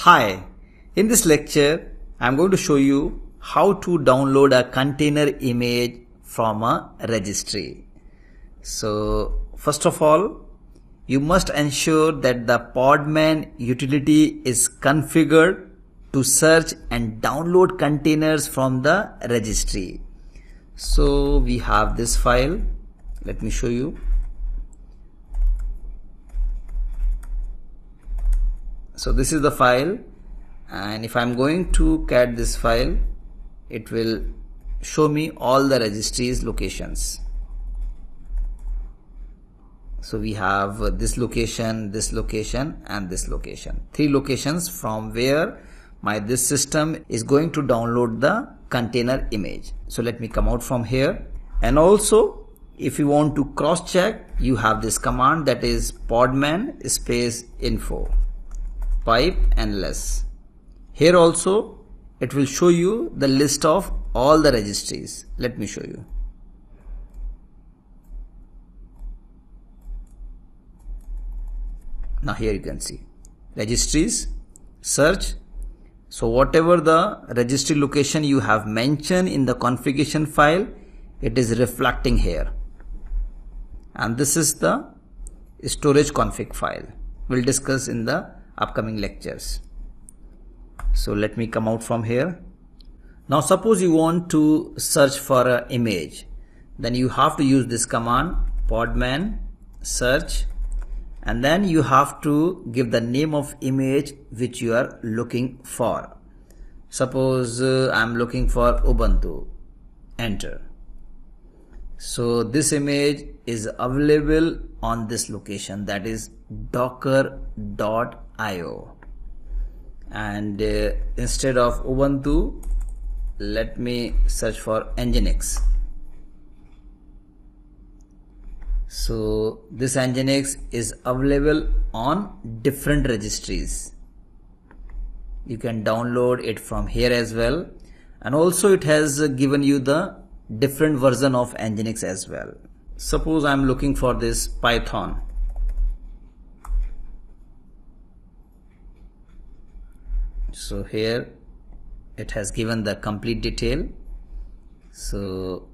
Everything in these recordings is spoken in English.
Hi, in this lecture I am going to show you how to download a container image from a registry. So first of all, you must ensure that the Podman utility is configured to search and download containers from the registry. So we have this file. Let me show you. So this is the file, and if I'm going to cat this file, it will show me all the registries locations. So we have this location, and this location. 3 locations from where this system is going to download the container image. So let me come out from here. And also, if you want to cross check, you have this command, that is podman space info pipe and less. Here also it will show you the list of all the registries. Let me show you. Now here you can see registries, search. So whatever the registry location you have mentioned in the configuration file, it is reflecting here. And this is the storage config file. We'll discuss in the upcoming lectures. So let me come out from here. Now suppose you want to search for an image, then you have to use this command podman search, and then you have to give the name of image which you are looking for. Suppose I'm looking for Ubuntu. Enter. So this image is available on this location, that is docker.io, and instead of Ubuntu, let me search for Nginx. So this Nginx is available on different registries. You can download it from here as well, and also it has given you the different version of Nginx as well. Suppose I'm looking for this Python. So here it has given the complete detail. So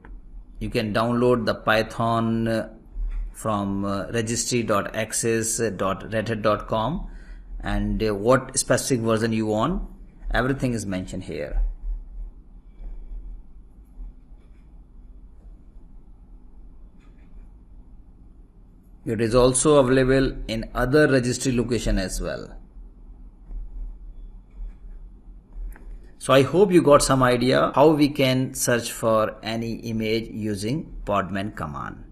you can download the Python from registry.access.redhat.com, and what specific version you want, everything is mentioned here. It is also available in other registry location as well. So I hope you got some idea how we can search for any image using podman command.